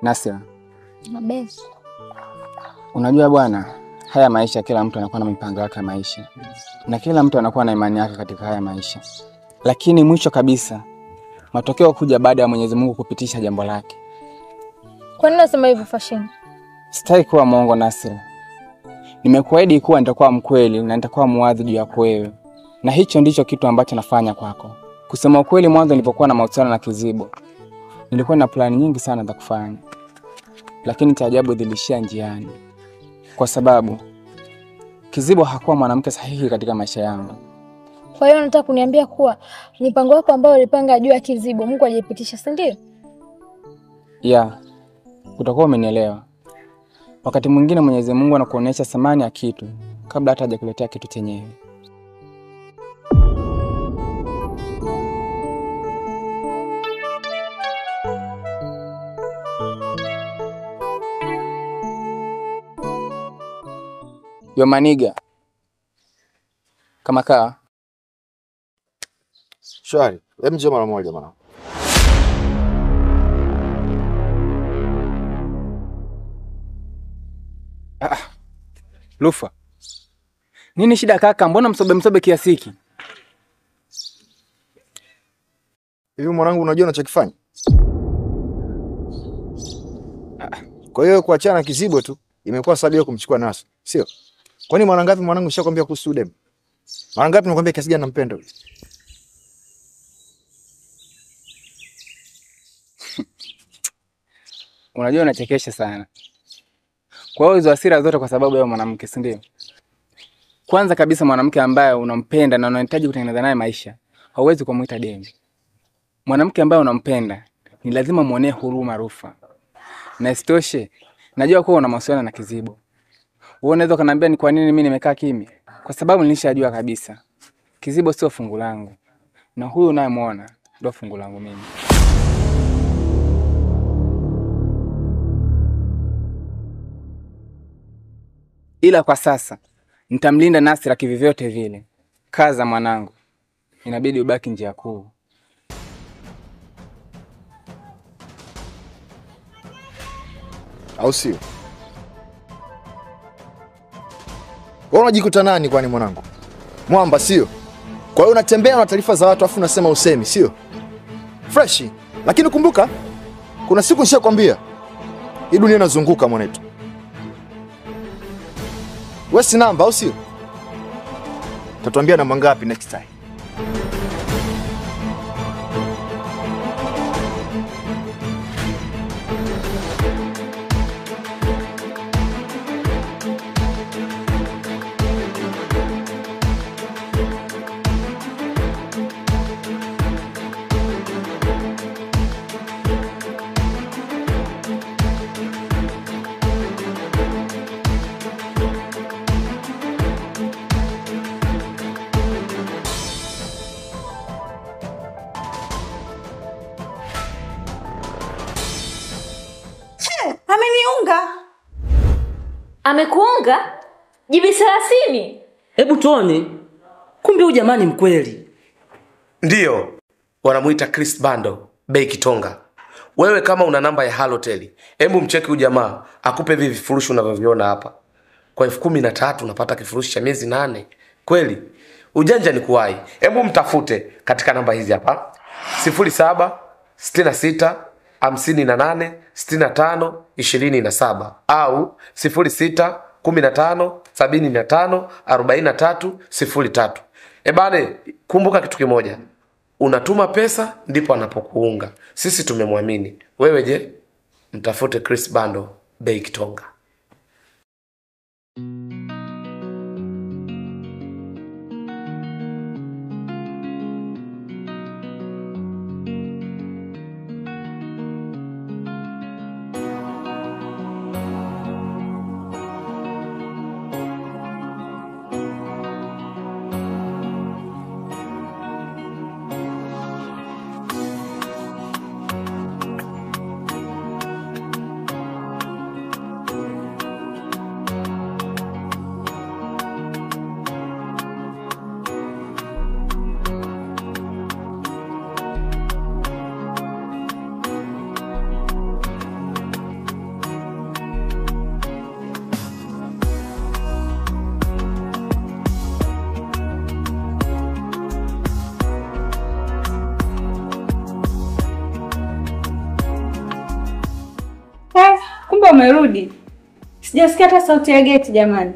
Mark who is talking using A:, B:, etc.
A: Nasira.
B: Mabesi.
A: Unajua bwana, haya maisha kila mtu anakuwa na mipango yake ya maisha. Na kila mtu anakuwa na imani yake katika haya maisha. Lakini mwisho kabisa, matokeo kuja baada ya Mwenyezi Mungu kupitisha jambo lake.
B: Kwa nini unasema hivyo Fashion?
A: Sitaki kuwa mwongo Nasira. Nimekuahidi kuwa nitakuwa mkweli na nitakuwa muwazi juu yako wewe. Na hicho ndicho kitu ambacho nafanya kwako. Kusema ukweli, mwanzo nilipokuwa na mahusiano na Kizibo, nilikuwa na plani nyingi sana za kufanya. Lakini cha ajabu zilishia njiani. Kwa sababu Kizibo hakuwa mwanamke sahihi katika maisha yangu.
B: Kwa hiyo unataka kuniambia kuwa mipango yako ambayo ulipanga juu ya Kizibo Mungu hajapitisha, si ndio?
A: Yeah. Utakuwa umenielewa. Wakati mwingine Mwenyezi Mungu anakuonyesha thamani ya kitu kabla hata hajakuletea kitu chenyewe. Yo maniga. Kama kaa.
C: Shwari, hebu njoo mara moja bwana.
A: Lufa. Nini shida kaka? Mbona msobe kiasi hiki?
C: Hivi mwanangu unajua unachokifanya? Kwa hiyo kuachana na Kizibo tu imekuwa sababu ya kumchukua Nasu, sio? Kwani mara ngapi mwanangu nishakwambia kuhusu dem? Mara ngapi nimekwambia kiasi gani nampenda yule?
A: Unajua unachekesha sana. Kwa hiyo hizo hasira zote kwa sababu ya mwanamke, si ndio? Kwanza kabisa mwanamke ambaye unampenda na unahitaji kutengeneza naye maisha, hauwezi kumuita demi. Mwanamke ambaye unampenda ni lazima muonee huruma Rufa. Na isitoshe, najua kuwa una mahusiano na Kizibo. Wewe unaweza kuniambia ni kwa nini mimi nimekaa kimya? Kwa sababu nilishajua kabisa Kizibo sio fungu langu. Na huyu unayemwona ndio fungu langu mimi. Ila kwa sasa nitamlinda Nasira kivivyote vile. Kaza mwanangu. Inabidi ubaki njia kuu.
C: Au sio? Wewe unajikuta nani kwani mwanangu? Mwamba sio? Kwa hiyo unatembea na taarifa za watu afu unasema usemi, sio? Fresh. Lakini kumbuka kuna siku nishakwambia hii dunia inazunguka mwanetu. Wewe si namba au sio? Tatuambia namba ngapi next time?
D: Ameniunga.
E: Amekuunga? Jibi 30.
F: Hebu tuone. Kumbe huyu jamani mkweli.
G: Ndiyo. Wanamuita Chris Bando, Bei Kitonga. Wewe kama una namba ya Halotel, hebu mcheki huyu jamaa akupe hivi vifurushi unavyoviona hapa. Kwa 13,000 unapata kifurushi cha miezi 8. Kweli? Ujanja ni kuwai. Hebu mtafute katika namba hizi hapa. 07 66 58 65 27 au 06 15 75 43 03. Bane, kumbuka kitu kimoja. Unatuma pesa ndipo anapokuunga. Sisi tumemwamini. Wewe je? Mtafute Chris Bando, Bei Kitonga.
D: umerudi. Sijasikia hata sauti ya geti jamani.